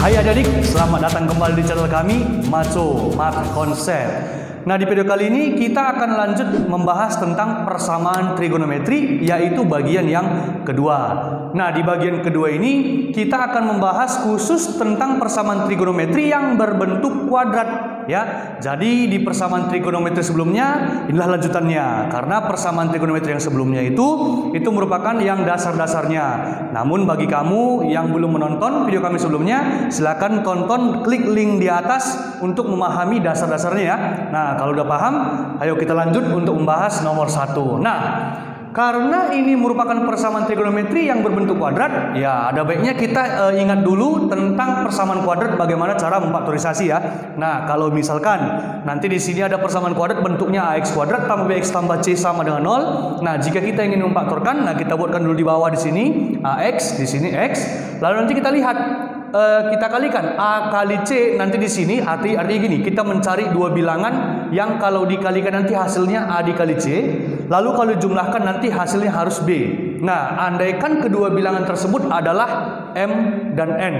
Hai adik-adik, selamat datang kembali di channel kami, Maco Math Concept. Nah, di video kali ini kita akan lanjut membahas tentang persamaan trigonometri, yaitu bagian yang kedua. Nah, di bagian kedua ini kita akan membahas khusus tentang persamaan trigonometri yang berbentuk kuadrat. Ya, jadi di persamaan trigonometri sebelumnya inilah lanjutannya, karena persamaan trigonometri yang sebelumnya itu merupakan yang dasar-dasarnya. Namun bagi kamu yang belum menonton video kami sebelumnya, silakan tonton, klik link di atas untuk memahami dasar-dasarnya ya. Nah, kalau udah paham, ayo kita lanjut untuk membahas nomor 1. Nah, karena ini merupakan persamaan trigonometri yang berbentuk kuadrat, ya ada baiknya kita ingat dulu tentang persamaan kuadrat, bagaimana cara memfaktorisasi ya. Nah, kalau misalkan nanti di sini ada persamaan kuadrat bentuknya ax kuadrat tambah bx tambah c sama dengan 0. Nah, jika kita ingin memfaktorkan, nah kita buatkan dulu di bawah di sini ax, di sini x. Lalu nanti kita lihat kita kalikan A kali C nanti di sini artinya gini, kita mencari dua bilangan yang kalau dikalikan nanti hasilnya A dikali C, lalu kalau dijumlahkan nanti hasilnya harus B. Nah, andaikan kedua bilangan tersebut adalah M dan N,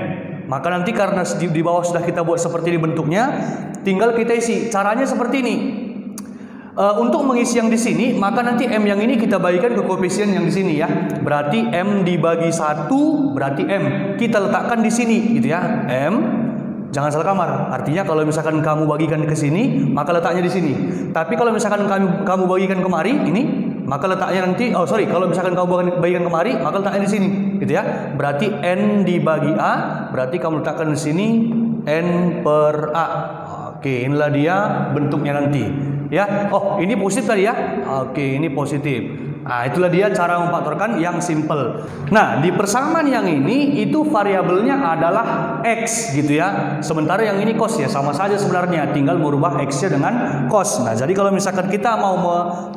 maka nanti karena di bawah sudah kita buat seperti ini bentuknya, tinggal kita isi. Caranya seperti ini. Untuk mengisi yang di sini, maka nanti M yang ini kita bagikan ke koefisien yang di sini ya. Berarti M dibagi 1 berarti M. Kita letakkan di sini gitu ya. M, jangan salah kamar. Artinya kalau misalkan kamu bagikan ke sini, maka letaknya di sini. Tapi kalau misalkan kamu bagikan kemari ini, maka letaknya nanti kalau misalkan kamu bagikan kemari, maka letaknya di sini gitu ya. Berarti N dibagi A, berarti kamu letakkan di sini N per A. Oke, inilah dia bentuknya nanti. Ya, oh ini positif tadi ya. Oke, ini positif. Nah, itulah dia cara memfaktorkan yang simple. Nah, di persamaan yang ini itu variabelnya adalah x gitu ya. Sementara yang ini cos ya, sama saja sebenarnya, tinggal merubah x-nya dengan cos. Nah, jadi kalau misalkan kita mau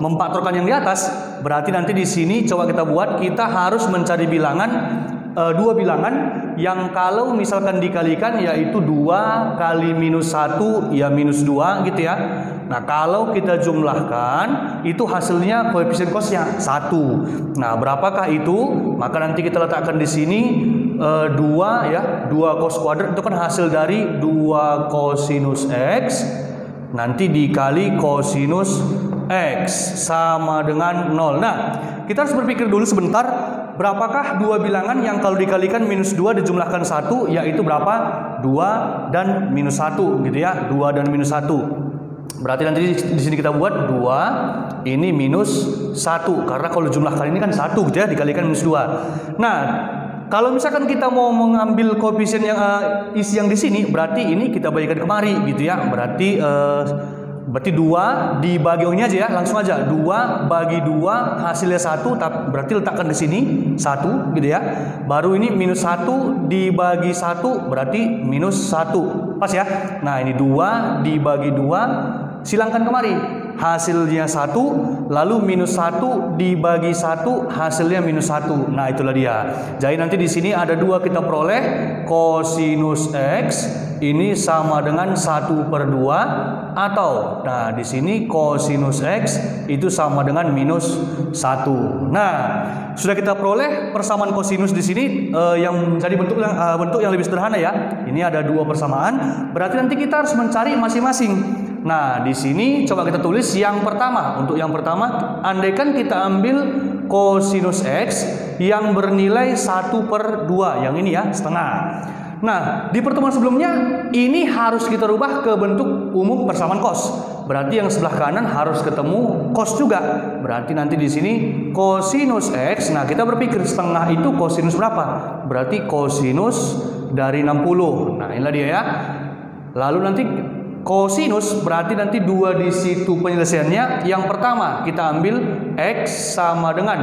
memfaktorkan yang di atas, berarti nanti di sini coba kita buat, kita harus mencari bilangan dua bilangan yang kalau misalkan dikalikan yaitu 2 kali minus 1 ya minus 2 gitu ya. Nah, kalau kita jumlahkan itu hasilnya koefisien cosnya 1. Nah, berapakah itu? Maka nanti kita letakkan di sini 2 ya, 2 cos kuadrat itu kan hasil dari 2 cosinus x nanti dikali cosinus x sama dengan 0. Nah, kita harus berpikir dulu sebentar, berapakah dua bilangan yang kalau dikalikan minus 2 dijumlahkan 1 yaitu berapa? 2 dan minus 1 gitu ya. 2 dan minus 1. Berarti nanti di sini kita buat 2 ini minus 1 karena kalau jumlahkan ini kan 1 gitu ya, dikalikan minus 2. Nah, kalau misalkan kita mau mengambil koefisien yang isi yang di sini, berarti ini kita bagikan kemari gitu ya. Berarti 2 dibagi ini aja ya, langsung aja 2 bagi 2 hasilnya 1, berarti letakkan di sini 1 gitu ya. Baru ini minus 1 dibagi 1 berarti minus 1, pas ya. Nah, ini 2 dibagi 2 silangkan kemari, hasilnya 1, lalu minus 1 dibagi 1 hasilnya minus 1. Nah, itulah dia. Jadi nanti di sini ada 2 kita peroleh, cosinus x ini sama dengan 1/2 atau nah di sini cosinus x itu sama dengan minus 1. Nah, sudah kita peroleh persamaan cosinus di sini yang menjadi bentuk yang lebih sederhana ya. Ini ada 2 persamaan, berarti nanti kita harus mencari masing-masing. Nah, di sini coba kita tulis yang pertama. Untuk yang pertama, andaikan kita ambil cosinus x yang bernilai 1/2, yang ini ya, setengah. Nah, di pertemuan sebelumnya ini harus kita rubah ke bentuk umum persamaan cos. Berarti yang sebelah kanan harus ketemu cos juga. Berarti nanti di sini cosinus x. Nah, kita berpikir setengah itu cosinus berapa? Berarti cosinus dari 60. Nah, inilah dia ya. Lalu nanti cosinus berarti nanti 2 di situ penyelesaiannya. Yang pertama kita ambil x sama dengan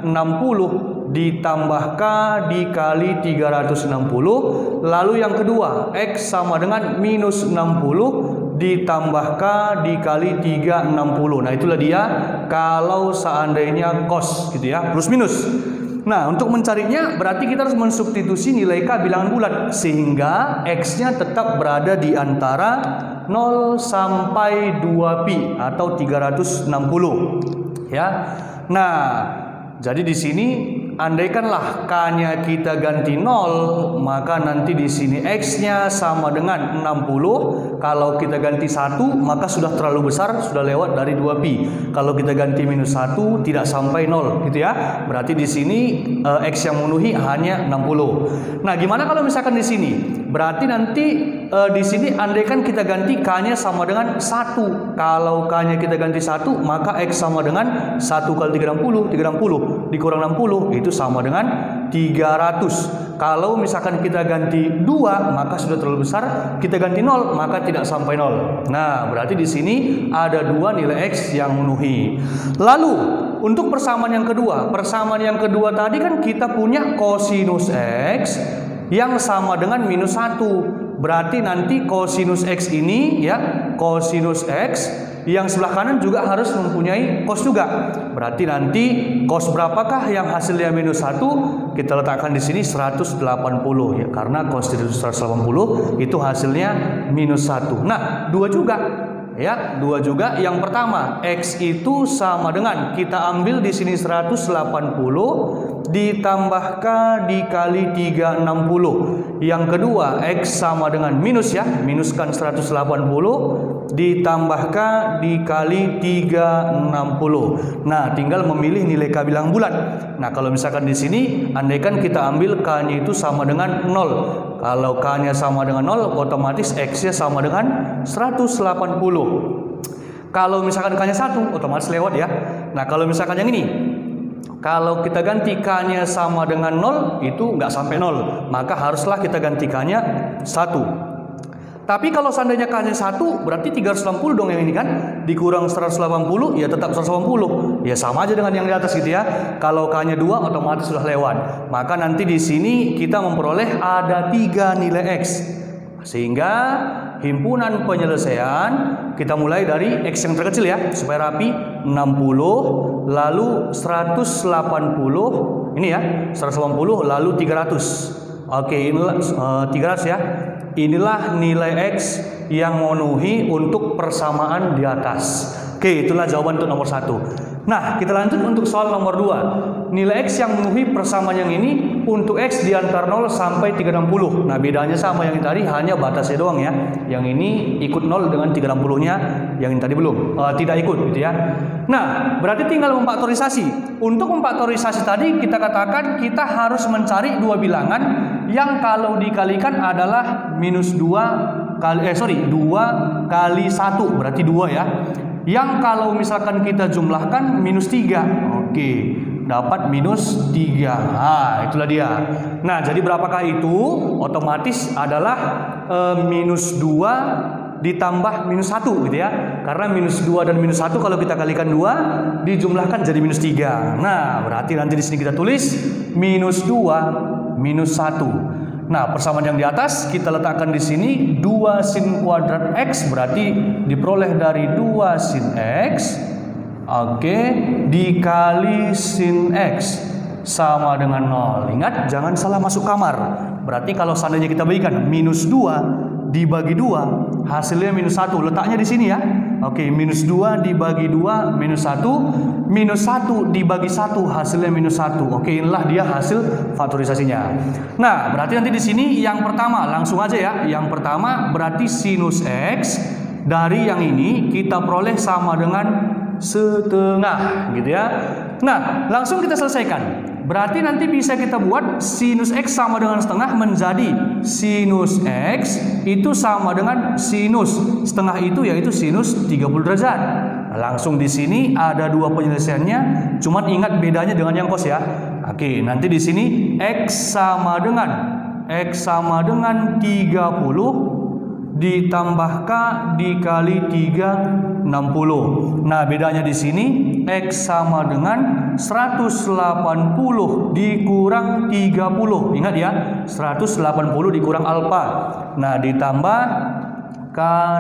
60 ditambah K dikali 360. Lalu yang kedua X sama dengan minus 60 ditambah K dikali 360. Nah, itulah dia kalau seandainya cos gitu ya, plus minus. Nah, untuk mencarinya berarti kita harus mensubstitusi nilai K bilangan bulat sehingga X-nya tetap berada di antara 0 sampai 2pi atau 360 ya. Nah, jadi di sini andaikanlah K-nya kita ganti 0, maka nanti di sini X-nya sama dengan 60. Kalau kita ganti 1, maka sudah terlalu besar, sudah lewat dari 2pi. Kalau kita ganti minus 1, tidak sampai 0, gitu ya. Berarti di sini X yang memenuhi hanya 60. Nah, gimana kalau misalkan di sini? Berarti nanti di sini andaikan kita ganti K-nya sama dengan 1. Kalau K-nya kita ganti 1, maka X sama dengan 1 kali 30. 30 dikurang 60 itu sama dengan 300. Kalau misalkan kita ganti 2, maka sudah terlalu besar. Kita ganti 0, maka tidak sampai 0. Nah, berarti di sini ada 2 nilai X yang memenuhi. Lalu, untuk persamaan yang kedua. Persamaan yang kedua tadi kan kita punya kosinus X yang sama dengan minus 1. Berarti nanti kosinus X ini, ya, kosinus X yang sebelah kanan juga harus mempunyai cos juga. Berarti nanti cos berapakah yang hasilnya minus 1? Kita letakkan di sini 180, ya, karena cos 180 itu hasilnya minus 1. Nah, 2 juga. Ya, 2 juga. Yang pertama, X itu sama dengan, kita ambil di sini 180 ditambah K dikali 360. Yang kedua, X sama dengan minus, ya, minuskan 180 ditambah K dikali 360. Nah, tinggal memilih nilai K bilang bulat. Nah, kalau misalkan di sini andaikan kita ambil K-nya itu sama dengan 0. Kalau K-nya sama dengan 0, otomatis X-nya sama dengan 180. Kalau misalkan K-nya 1, otomatis lewat, ya. Nah, kalau misalkan yang ini, kalau kita ganti K-nya sama dengan 0, itu nggak sampai 0. Maka haruslah kita ganti K-nya 1. Tapi kalau seandainya K-nya 1, berarti 360 dong yang ini kan. Dikurang 180, ya tetap 180. Ya sama aja dengan yang di atas, gitu ya. Kalau K-nya 2, otomatis sudah lewat. Maka nanti di sini kita memperoleh ada 3 nilai X. Sehingga himpunan penyelesaian kita mulai dari X yang terkecil, ya, supaya rapi. 60, lalu 180, ini ya, 180 lalu 300. Oke, inilah 300, ya. Inilah nilai X yang memenuhi untuk persamaan di atas. Oke, itulah jawaban untuk nomor 1. Nah, kita lanjut untuk soal nomor 2. Nilai X yang memenuhi persamaan yang ini untuk X di antara 0 sampai 360. Nah, bedanya sama yang tadi, hanya batasnya doang, ya. Yang ini ikut 0 dengan 360-nya, yang tadi belum, tidak ikut, gitu ya. Nah, berarti tinggal memfaktorisasi. Untuk memfaktorisasi tadi kita katakan kita harus mencari 2 bilangan yang kalau dikalikan adalah minus 2 kali 1, berarti 2, ya. Yang kalau misalkan kita jumlahkan minus 3. Oke, dapat minus 3. Nah, itulah dia. Nah, jadi berapakah itu? Otomatis adalah minus 2 ditambah minus 1, gitu ya. Karena minus 2 dan minus 1 kalau kita kalikan 2 dijumlahkan jadi minus 3. Nah, berarti nanti di sini kita tulis minus 2 minus 1. Nah, persamaan yang di atas kita letakkan di sini 2 sin kuadrat X, berarti diperoleh dari 2 sin X, oke, dikali sin X sama dengan 0. Ingat, jangan salah masuk kamar. Berarti kalau seandainya kita bagikan minus 2 dibagi 2, hasilnya minus 1. Letaknya di sini, ya. Oke, minus 2 dibagi 2 minus 1. Minus 1 dibagi 1, hasilnya minus 1. Oke, inilah dia hasil faktorisasinya. Nah, berarti nanti di sini yang pertama, langsung aja, ya. Yang pertama berarti sinus X dari yang ini kita peroleh sama dengan setengah, gitu ya. Nah, langsung kita selesaikan. Berarti nanti bisa kita buat sinus X sama dengan setengah menjadi sinus X itu sama dengan sinus setengah itu, yaitu sinus 30 derajat. Langsung di sini ada 2 penyelesaiannya, cuman ingat bedanya dengan yang cos, ya. Oke, nanti di sini X sama dengan 30 ditambah K dikali 360. Nah, bedanya di sini X sama dengan 180 dikurang 30. Ingat, ya, 180 dikurang alfa. Nah, ditambah K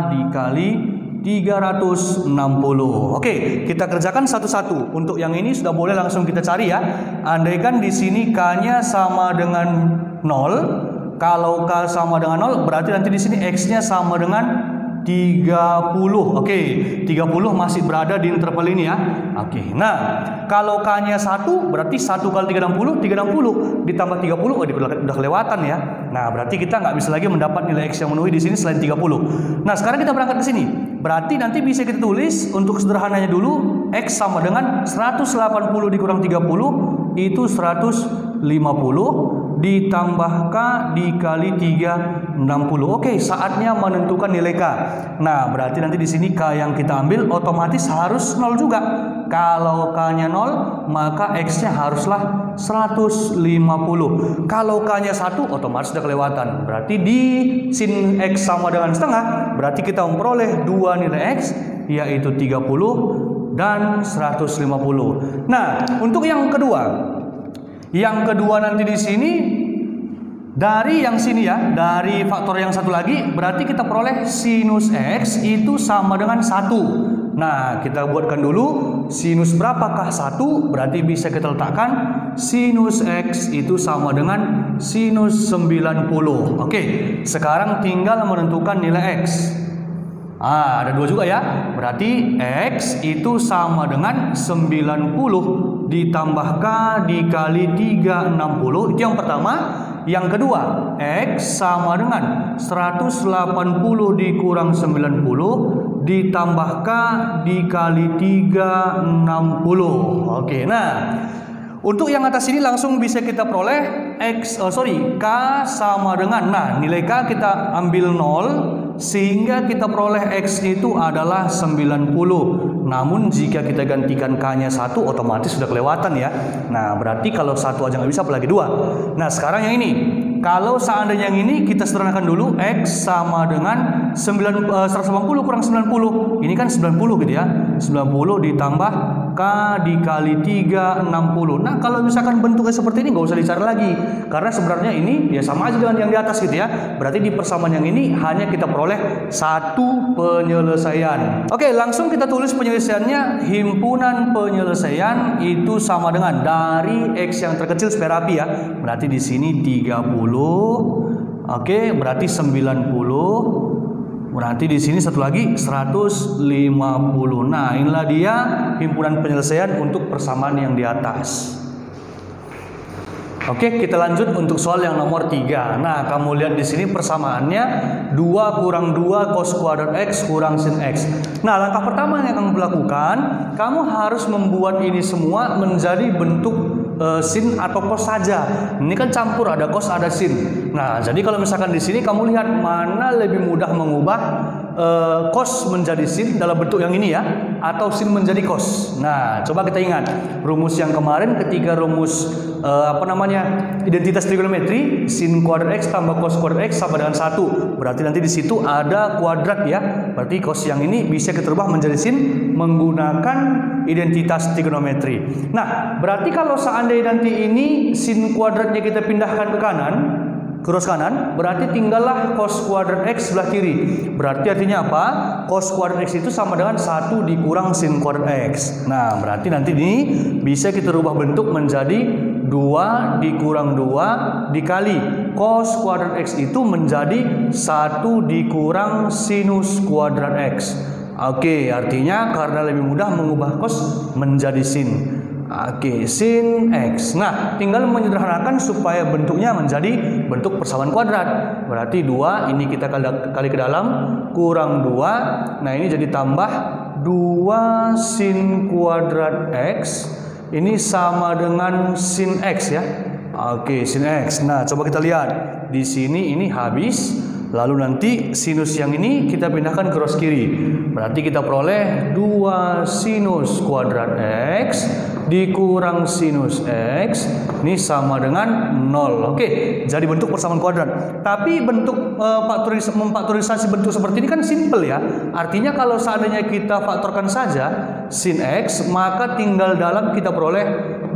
dikali 360. Oke, kita kerjakan satu-satu. Untuk yang ini sudah boleh langsung kita cari, ya. Andaikan di sini K-nya sama dengan 0. Kalau K sama dengan 0, berarti nanti di sini X-nya sama dengan 30. Oke, 30 masih berada di interval ini ya. Oke, nah kalau K-nya 1 berarti 1 kali 360, 30 ditambah 30, oh udah kelewatan ya. Nah berarti kita nggak bisa lagi mendapat nilai X yang memenuhi di sini selain 30. Nah sekarang kita berangkat ke sini. Berarti nanti bisa kita tulis untuk sederhananya dulu, X sama dengan 180 dikurang 30 itu 150 ditambah K dikali 360. Oke, saatnya menentukan nilai K. Nah, berarti nanti di sini K yang kita ambil otomatis harus 0 juga. Kalau K-nya 0, maka X-nya haruslah 150. Kalau K-nya 1, otomatis sudah kelewatan. Berarti di sin X sama dengan setengah, berarti kita memperoleh dua nilai X, yaitu 30 dan 150. Nah, untuk yang kedua nanti di sini dari yang sini ya, dari faktor yang satu lagi, berarti kita peroleh sinus X itu sama dengan 1. Nah, kita buatkan dulu sinus berapakah 1, berarti bisa kita letakkan sinus X itu sama dengan sinus 90. Oke, sekarang tinggal menentukan nilai X. Ada dua juga ya, berarti X itu sama dengan 90 ditambah K dikali 360, itu yang pertama. Yang kedua, X sama dengan 180 dikurang 90 ditambah K dikali 360. Oke, nah untuk yang atas ini langsung bisa kita peroleh K sama dengan, nah nilai K kita ambil 0 sehingga kita peroleh X itu adalah 90. Namun jika kita gantikan K-nya 1, otomatis sudah kelewatan ya. Nah berarti kalau 1 aja nggak bisa, apalagi 2. Nah sekarang yang ini, kalau seandainya yang ini kita sederhanakan dulu, X sama dengan 180 kurang 90. Ini kan 90 gitu ya. 90 ditambah K dikali 360. Nah kalau misalkan bentuknya seperti ini nggak usah dicari lagi, karena sebenarnya ini ya sama aja dengan yang di atas gitu ya. Berarti di persamaan yang ini hanya kita peroleh satu penyelesaian. Oke, langsung kita tulis penyelesaiannya. Himpunan penyelesaian itu sama dengan dari X yang terkecil supaya rapi ya. Berarti di sini 30. Oke, berarti 90. Berarti di sini satu lagi 150. Nah, inilah dia himpunan penyelesaian untuk persamaan yang di atas. Oke, kita lanjut untuk soal yang nomor 3. Nah, kamu lihat di sini persamaannya 2 kurang 2 cos kuadrat X kurang sin X. Nah, langkah pertama yang kamu lakukan, kamu harus membuat ini semua menjadi bentuk sin atau cos saja. Ini kan campur, ada cos ada sin. Nah, jadi kalau misalkan di sini kamu lihat mana lebih mudah mengubah cos menjadi sin dalam bentuk yang ini ya, atau sin menjadi cos. Nah, coba kita ingat rumus yang kemarin ketika rumus identitas trigonometri, sin kuadrat X tambah cos kuadrat X sama dengan 1. Berarti nanti di situ ada kuadrat ya. Berarti cos yang ini bisa kita rubah menjadi sin menggunakan identitas trigonometri. Nah, berarti kalau seandainya nanti ini sin kuadratnya kita pindahkan ke kanan, cross kanan, berarti tinggallah cos kuadrat X sebelah kiri. Berarti artinya apa? Cos kuadrat X itu sama dengan 1 dikurang sin kuadrat X. Nah, berarti nanti ini bisa kita rubah bentuk menjadi 2 dikurang 2 dikali cos kuadrat X itu menjadi 1 dikurang sinus kuadrat X. Oke, artinya karena lebih mudah mengubah cos menjadi sin. Oke, sin X. Nah, tinggal menyederhanakan supaya bentuknya menjadi bentuk persamaan kuadrat. Berarti 2, ini kita kali ke dalam, kurang 2. Nah, ini jadi tambah 2 sin kuadrat X. Ini sama dengan sin X ya. Oke, sin X. Nah, coba kita lihat. Di sini ini habis. Lalu nanti sinus yang ini kita pindahkan ke cross kiri. Berarti kita peroleh 2 sinus kuadrat X dikurang sinus X. Ini sama dengan 0. Oke, jadi bentuk persamaan kuadrat. Tapi bentuk memfaktorisasi bentuk seperti ini kan simple ya. Artinya kalau seandainya kita faktorkan saja sin X, maka tinggal dalam kita peroleh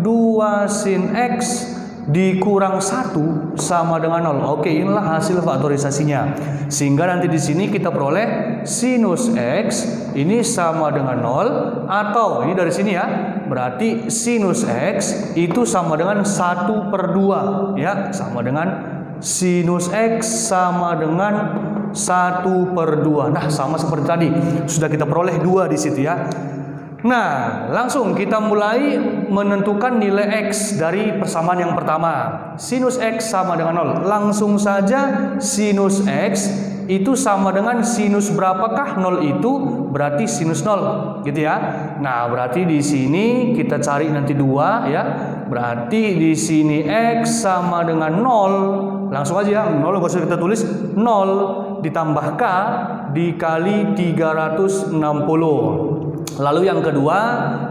2 sin X dikurang 1 sama dengan 0. Oke, inilah hasil faktorisasinya. Sehingga nanti di sini kita peroleh sinus X ini sama dengan 0, atau ini dari sini ya. Berarti sinus X itu sama dengan 1/2 ya, sama dengan sinus X sama dengan 1/2. Nah, sama seperti tadi. Sudah kita peroleh 2 di situ ya. Nah, langsung kita mulai menentukan nilai X dari persamaan yang pertama. Sinus X sama dengan 0. Langsung saja sinus X itu sama dengan sinus berapakah 0 itu? Berarti sinus 0 gitu ya. Nah, berarti di sini kita cari nanti 2 ya. Berarti di sini X sama dengan 0. Langsung aja ya, 0 gak usah kita tulis. 0 ditambah K dikali 360. Lalu yang kedua,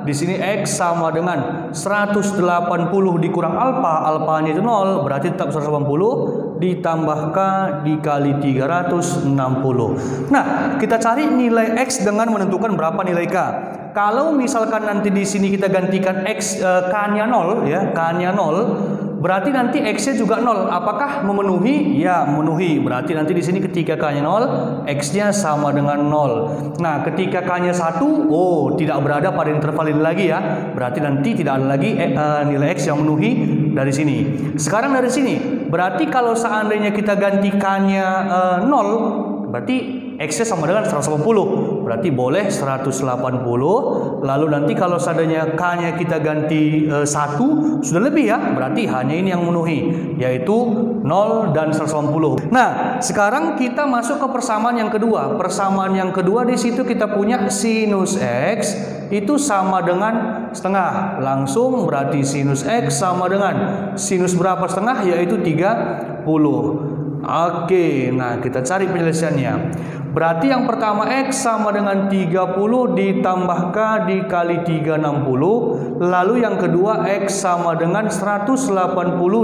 di sini X sama dengan 180 dikurang alfa, alfanya itu 0, berarti tetap 180 ditambah K dikali 360. Nah, kita cari nilai X dengan menentukan berapa nilai K. Kalau misalkan nanti di sini kita gantikan X, K-nya 0 ya, K-nya 0, berarti nanti X-nya juga 0. Apakah memenuhi? Ya, memenuhi. Berarti nanti di sini ketika K-nya 0, X-nya sama dengan 0. Nah, ketika K-nya 1, oh, tidak berada pada interval ini lagi ya. Berarti nanti tidak ada lagi nilai X yang memenuhi dari sini. Sekarang dari sini, berarti kalau seandainya kita ganti K-nya 0, berarti X-nya sama dengan 180. Berarti boleh 180. Lalu nanti kalau seandainya K-nya kita ganti 1, sudah lebih ya. Berarti hanya ini yang memenuhi, yaitu 0 dan 180. Nah, sekarang kita masuk ke persamaan yang kedua. Persamaan yang kedua di situ kita punya sinus X itu sama dengan setengah. Langsung berarti sinus X sama dengan sinus berapa setengah? Yaitu 30. Oke, nah kita cari penyelesaiannya. Berarti yang pertama X sama dengan 30 ditambah K dikali 360. Lalu yang kedua X sama dengan 180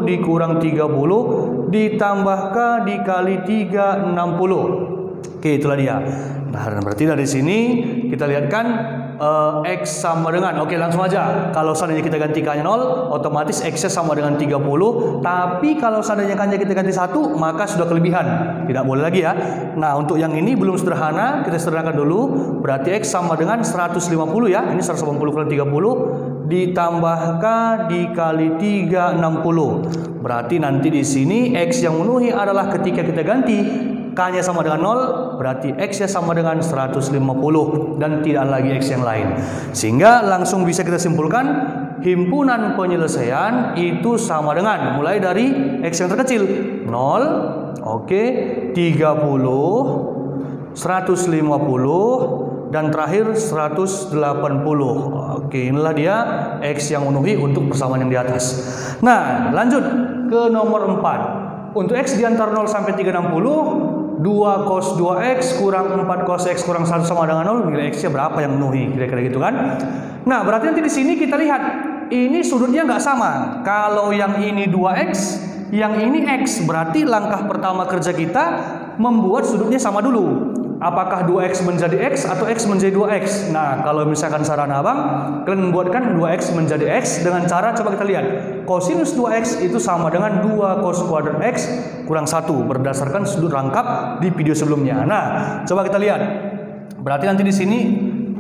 dikurang 30 ditambah K dikali 360. Oke, itulah dia. Nah, berarti dari sini kita lihatkan X sama dengan, oke langsung aja. Kalau seandainya kita ganti K-nya 0, otomatis X-nya sama dengan 30. Tapi kalau seandainya K-nya kita ganti 1, maka sudah kelebihan. Tidak boleh lagi ya. Nah, untuk yang ini belum sederhana, kita sederhanakan dulu. Berarti X sama dengan 150 ya. Ini 150 kali 30 ditambah K dikali 360. Berarti nanti di sini X yang memenuhi adalah ketika kita ganti K-nya sama dengan 0, berarti X-nya sama dengan 150 dan tidak lagi X yang lain. Sehingga langsung bisa kita simpulkan himpunan penyelesaian itu sama dengan, mulai dari X yang terkecil 0, oke, 30, 150 dan terakhir 180. Oke, inilah dia X yang memenuhi untuk persamaan yang di atas. Nah, lanjut ke nomor 4. Untuk X di antara 0 sampai 360, 2 cos 2X kurang 4 cos X kurang 1 sama dengan 0, nilai X-nya berapa yang memenuhi, kira-kira gitu kan. Nah, berarti nanti di sini kita lihat, ini sudutnya nggak sama. Kalau yang ini 2X, yang ini X, berarti langkah pertama kerja kita membuat sudutnya sama dulu. Apakah 2X menjadi X atau X menjadi 2X? Nah, kalau misalkan saran abang, kalian membuatkan 2X menjadi X dengan cara, coba kita lihat. Kosinus 2X itu sama dengan 2 cos kuadrat X kurang 1 berdasarkan sudut rangkap di video sebelumnya. Nah, coba kita lihat. Berarti nanti di sini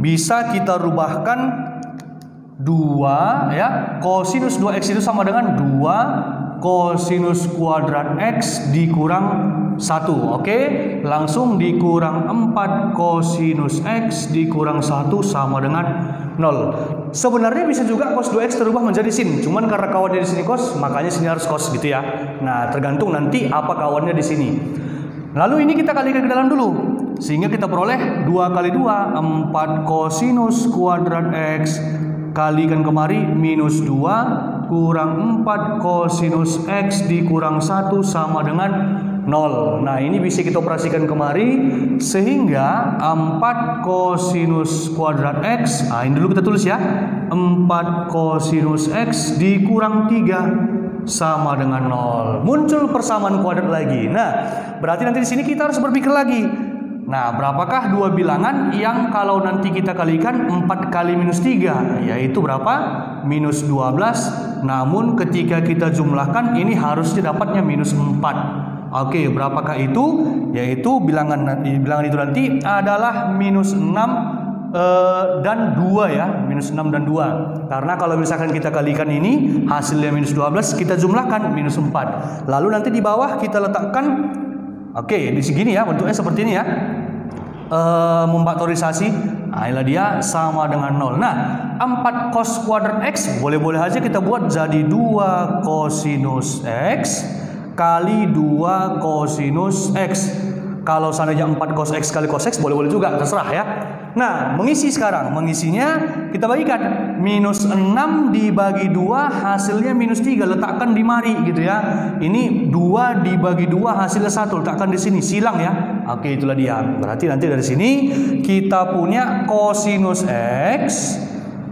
bisa kita rubahkan 2 ya. Kosinus 2X itu sama dengan 2 kosinus kuadrat X dikurang 1. Oke, langsung dikurang 4 kosinus X dikurang 1 sama dengan 0. Sebenarnya bisa juga cos 2X terubah menjadi sin, cuman karena kawannya di sini cos, makanya sini harus cos gitu ya. Nah, tergantung nanti apa kawannya di sini. Lalu ini kita kalikan ke dalam dulu, sehingga kita peroleh 2 kali 2, 4 kosinus kuadrat X kalikan kemari minus 2 kurang 4 kosinus X dikurang 1 sama dengan 0. Nah, ini bisa kita operasikan kemari, sehingga 4 kosinus kuadrat X, nah ini dulu kita tulis ya, 4 kosinus X dikurang 3 sama dengan 0. Muncul persamaan kuadrat lagi. Nah, berarti nanti di sini kita harus berpikir lagi. Nah, berapakah dua bilangan yang kalau nanti kita kalikan 4 kali minus 3, yaitu berapa? Minus 12. Namun ketika kita jumlahkan ini harusnya dapatnya minus 4. Oke, berapakah itu? Yaitu bilangan itu nanti adalah minus 6 dan 2 ya, minus 6 dan 2. Karena kalau misalkan kita kalikan ini hasilnya minus 12, kita jumlahkan minus 4. Lalu nanti di bawah kita letakkan, oke, di sini ya, bentuknya seperti ini ya, memfaktorisasi. Nah, inilah dia sama dengan 0. Nah, 4 cos kuadrat X boleh-boleh aja kita buat jadi 2 cosinus X kali 2 cosinus X. Kalau seandainya 4 cos X kali cos X boleh-boleh juga, terserah ya. Nah, mengisi sekarang. Mengisinya kita bagikan. Minus 6 dibagi 2 hasilnya minus 3. Letakkan di mari gitu ya. Ini 2 dibagi 2 hasilnya 1. Letakkan di sini. Silang ya. Oke, itulah dia. Berarti nanti dari sini kita punya cosinus X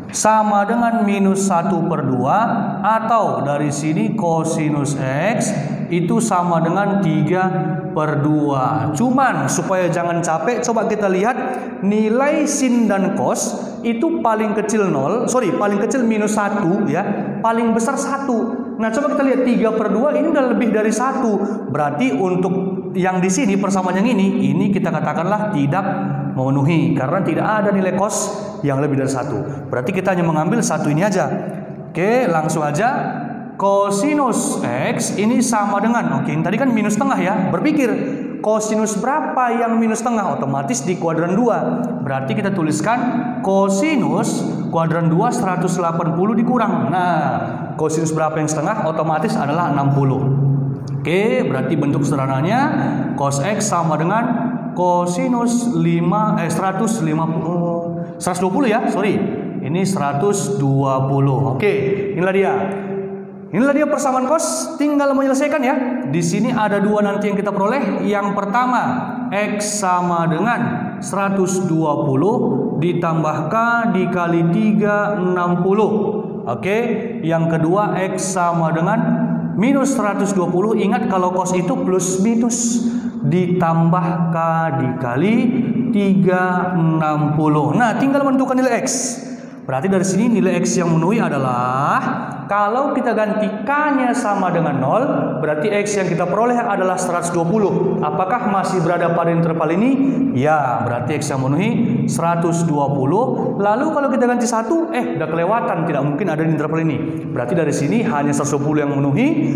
sama dengan minus 1/2, atau dari sini cosinus X itu sama dengan 3/2. Cuman supaya jangan capek, coba kita lihat nilai sin dan cos itu paling kecil paling kecil minus 1 ya, paling besar 1. Nah, coba kita lihat 3/2 ini udah lebih dari 1. Berarti untuk yang di sini persamaan yang ini kita katakanlah tidak memenuhi karena tidak ada nilai cos yang lebih dari 1. Berarti kita hanya mengambil 1 ini aja. Oke, langsung aja. Cosinus X ini sama dengan, oke, tadi kan minus setengah ya. Berpikir cosinus berapa yang minus setengah? Otomatis di kuadran 2. Berarti kita tuliskan cosinus kuadran 2 180 dikurang. Nah, cosinus berapa yang setengah? Otomatis adalah 60. Oke, berarti bentuk sederhananya cos X sama dengan cosinus 120 ya, sorry. Ini 120. Oke, inilah dia. Inilah dia persamaan cos, tinggal menyelesaikan ya. Di sini ada 2 nanti yang kita peroleh. Yang pertama, X sama dengan 120 ditambah K dikali 3, 60. Oke, yang kedua X sama dengan minus 120. Ingat kalau cos itu plus minus, ditambah K dikali 3, 60. Nah, tinggal menentukan nilai X. Berarti dari sini nilai X yang memenuhi adalah, kalau kita ganti K-nya sama dengan 0, berarti X yang kita peroleh adalah 120. Apakah masih berada pada interval ini? Ya, berarti X yang memenuhi 120. Lalu kalau kita ganti 1, udah kelewatan, tidak mungkin ada di interval ini. Berarti dari sini hanya 120 yang memenuhi.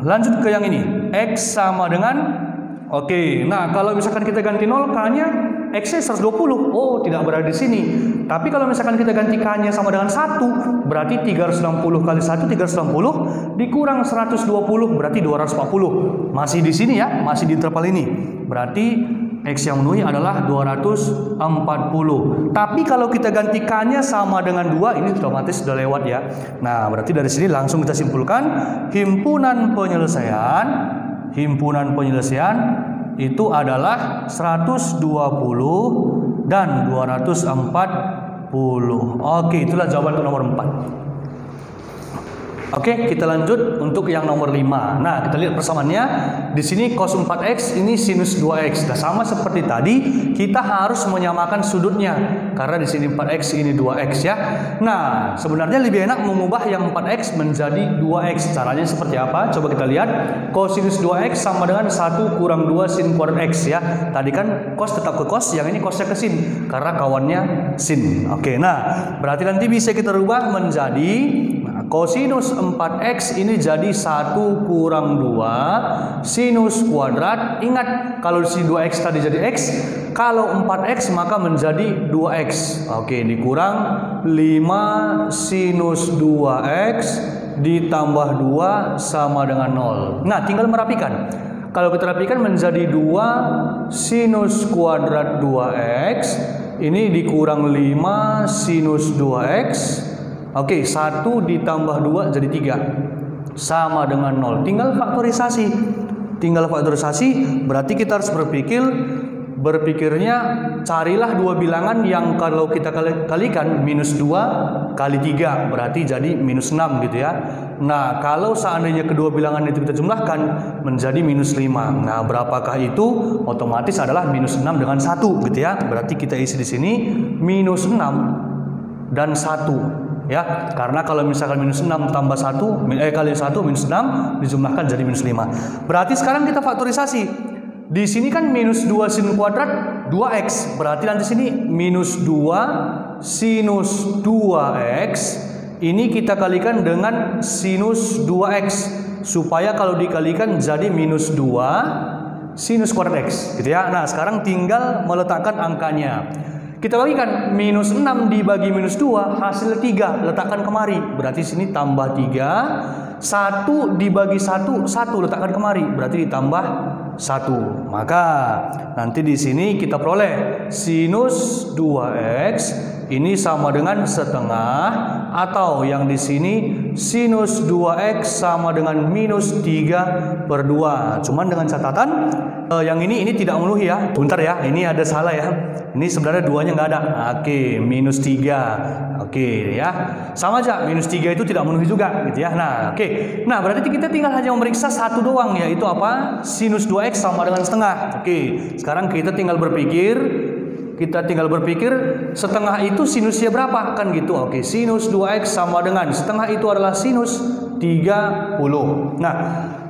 Lanjut ke yang ini. X sama dengan, oke, nah kalau misalkan kita ganti 0, K-nya X-nya 120. Oh, tidak berada di sini. Tapi kalau misalkan kita ganti K-nya sama dengan 1, berarti 360 kali 1, 360 dikurang 120, berarti 240. Masih di sini ya, masih di interval ini. Berarti X yang memenuhi adalah 240. Tapi kalau kita ganti K-nya sama dengan 2, ini otomatis sudah lewat ya. Nah, berarti dari sini langsung kita simpulkan himpunan penyelesaian itu adalah 120 dan 240. Oke, itulah jawaban untuk nomor 4. Oke, kita lanjut untuk yang nomor 5. Nah, kita lihat persamaannya. Di sini cos 4x ini sinus 2x. Nah, sama seperti tadi, kita harus menyamakan sudutnya. Karena di sini 4x, ini 2x ya. Nah, sebenarnya lebih enak mengubah yang 4x menjadi 2x. Caranya seperti apa? Coba kita lihat. Cosinus 2x sama dengan 1 kurang 2 sin kuadrat x ya. Tadi kan cos tetap ke cos, yang ini cosnya ke sin. Karena kawannya sin. Oke, nah, berarti nanti bisa kita rubah menjadi cosinus 4x ini jadi 1 kurang 2 sinus kuadrat. Ingat, kalau di sini 2x tadi jadi x, kalau 4x maka menjadi 2x. Oke, dikurang 5 sinus 2x ditambah 2 sama dengan 0. Nah, tinggal merapikan. Kalau kita rapikan menjadi 2 sinus kuadrat 2x, ini dikurang 5 sinus 2x. Oke, 1 ditambah 2 jadi 3 sama dengan 0. Tinggal faktorisasi. Berarti kita harus berpikirnya carilah 2 bilangan yang kalau kita kalikan minus 2 kali 3 berarti jadi minus 6 gitu ya. Nah, kalau seandainya kedua bilangan itu kita jumlahkan menjadi minus 5. Nah, berapakah itu? Otomatis adalah minus 6 dengan 1 gitu ya. Berarti kita isi di sini minus 6 dan 1. Ya, karena kalau misalkan minus 6 tambah 1 kali 1 minus 6 dijumlahkan jadi minus 5. Berarti sekarang kita faktorisasi. Di sini kan minus 2 sin kuadrat 2x. Berarti nanti sini minus 2 sinus 2x. Ini kita kalikan dengan sinus 2x. Supaya kalau dikalikan jadi minus 2 sinus kuadrat x. Gitu ya. Nah sekarang tinggal meletakkan angkanya. Kita bagikan minus 6 dibagi minus 2 hasil 3. Letakkan kemari. Berarti sini tambah 3. 1 dibagi 1 letakkan kemari. Berarti ditambah 1. Maka nanti di sini kita peroleh sinus 2x ini sama dengan setengah, atau yang di sini sinus 2x sama dengan minus 3/2. Cuman dengan catatan yang ini tidak memenuhi ya. Bentar ya, ini ada salah ya. Ini sebenarnya 2-nya nggak ada. Oke, minus 3. Oke ya. Sama aja, minus 3 itu tidak memenuhi juga gitu ya. Nah, oke. Nah, berarti kita tinggal hanya memeriksa satu doang, yaitu apa? Sinus 2x sama dengan setengah. Oke, sekarang kita tinggal berpikir setengah itu sinusnya berapa kan gitu. Oke, sinus 2x sama dengan setengah itu adalah sinus 30. Nah,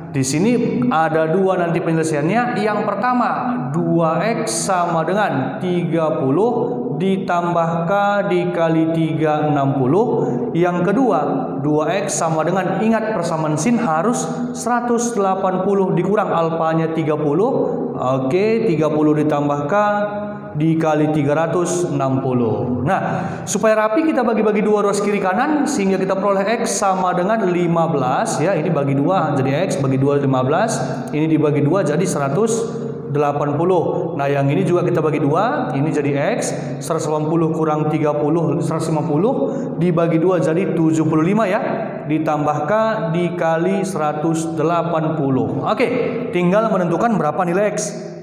di sini ada dua nanti penyelesaiannya. Yang pertama 2x sama dengan 30 ditambah k dikali 3 60. Yang kedua 2x sama dengan, ingat persamaan sin harus 180 dikurang alfanya 30. Oke, 30 ditambah k dikali 360. Nah, supaya rapi kita bagi-bagi dua ruas kiri kanan sehingga kita peroleh x sama dengan 15 ya. Ini bagi 2 jadi x, bagi 2 15. Ini dibagi 2 jadi 180. Nah, yang ini juga kita bagi 2, ini jadi x. 180 kurang 30 150 dibagi 2 jadi 75 ya. Ditambah k dikali 180. Oke, tinggal menentukan berapa nilai x.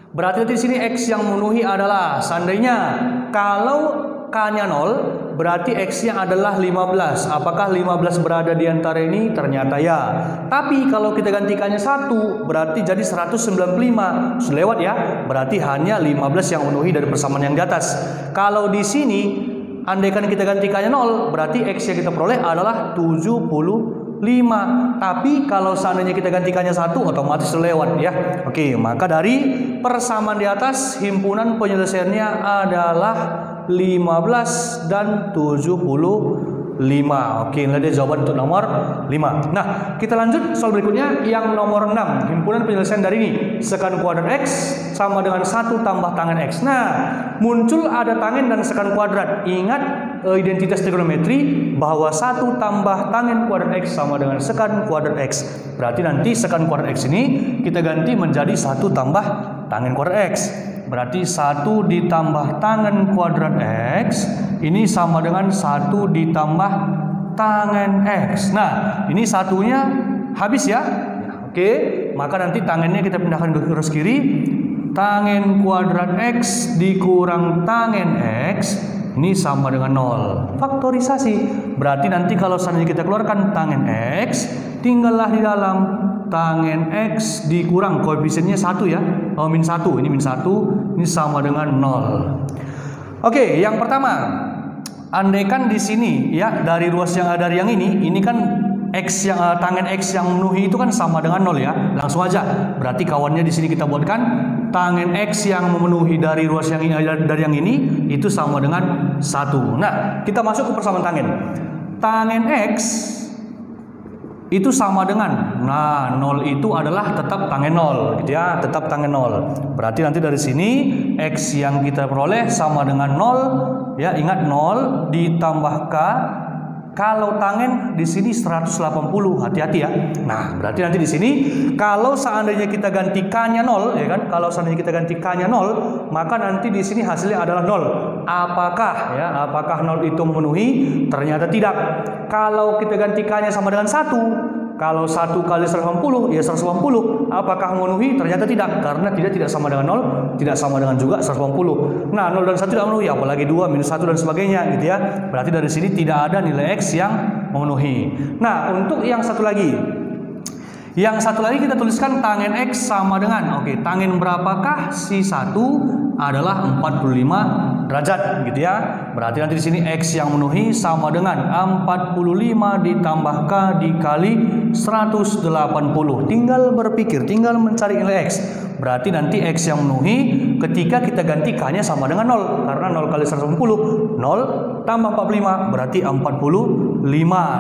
Berarti di sini x yang memenuhi adalah, seandainya kalau k-nya 0, berarti x-nya adalah 15. Apakah 15 berada di antara ini? Ternyata ya. Tapi kalau kita gantikannya 1, berarti jadi 195. Lewat ya. Berarti hanya 15 yang memenuhi dari persamaan yang di atas. Kalau di sini andaikan kita gantikannya 0, berarti x yang kita peroleh adalah 75. Tapi kalau seandainya kita gantikannya 1, otomatis lewat ya. Oke, maka dari persamaan di atas himpunan penyelesaiannya adalah 15 dan 75. Oke, ini dia jawaban untuk nomor 5. Nah, kita lanjut soal berikutnya yang nomor 6. Himpunan penyelesaian dari ini, sekant kuadrat x sama dengan 1 tambah tangen x. Nah, muncul ada tangen dan sekant kuadrat. Ingat identitas trigonometri bahwa 1 tambah tangen kuadrat x sama dengan sekant kuadrat x. Berarti nanti sekant kuadrat x ini kita ganti menjadi 1 tambah tangen kuadrat x. Berarti 1 ditambah tangen kuadrat x ini sama dengan 1 ditambah tangen x. Nah, ini satunya habis ya. Oke, maka nanti tangennya kita pindahkan ke garis kiri. Tangen kuadrat x dikurang tangen x ini sama dengan 0. Faktorisasi. Berarti nanti kalau seandainya kita keluarkan tangen x, tinggallah di dalam tangen x dikurang koefisiennya 1 ya. Oh, min 1. Ini min 1. Ini sama dengan 0. Oke, yang pertama, andaikan di sini ya dari ruas yang ada dari yang ini kan x yang tangen x yang memenuhi itu kan sama dengan 0 ya. Langsung aja. Berarti kawannya di sini kita buatkan tangen x yang memenuhi dari ruas yang ini dari yang ini itu sama dengan 1. Nah, kita masuk ke persamaan tangen. Tangen x itu sama dengan, nah 0 itu adalah tetap tangen 0 gitu ya, tetap tangen 0. Berarti nanti dari sini x yang kita peroleh sama dengan 0 ya, ingat 0 ditambah k. Kalau tangen di sini 180, hati-hati ya. Nah, berarti nanti di sini kalau seandainya kita ganti k-nya 0 ya kan, kalau seandainya kita ganti k-nya 0, maka nanti di sini hasilnya adalah 0. Apakah ya, apakah 0 itu memenuhi? Ternyata tidak. Kalau kita ganti k-nya sama dengan 1, kalau 1 kali 180 ya 180. Apakah memenuhi? Ternyata tidak, karena tidak sama dengan 0, tidak sama dengan juga 180. Nah, 0 dan 1 tidak memenuhi, apalagi 2, minus 1 dan sebagainya gitu ya. Berarti dari sini tidak ada nilai x yang memenuhi. Nah, untuk yang satu lagi. Yang satu lagi kita tuliskan tangen x sama dengan, oke, tangen berapakah? Si 1 adalah 45 derajat gitu ya. Berarti nanti di sini x yang memenuhi sama dengan 45 ditambah k dikali 180. Tinggal berpikir, tinggal mencari nilai x. Berarti nanti X yang memenuhi ketika kita ganti K-nya sama dengan 0. Karena 0 kali 180, 0 tambah 45, berarti 45.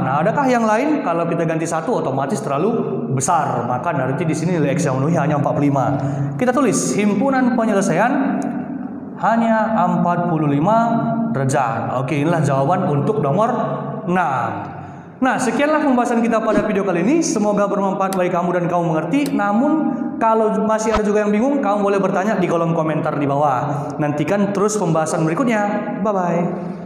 Nah, adakah yang lain? Kalau kita ganti 1 otomatis terlalu besar. Maka nanti di sini nilai X yang memenuhi hanya 45. Kita tulis himpunan penyelesaian hanya 45 derajat. Oke, inilah jawaban untuk nomor 6. Nah, sekianlah pembahasan kita pada video kali ini. Semoga bermanfaat bagi kamu dan kamu mengerti. Namun, kalau masih ada juga yang bingung, kamu boleh bertanya di kolom komentar di bawah. Nantikan terus pembahasan berikutnya. Bye-bye.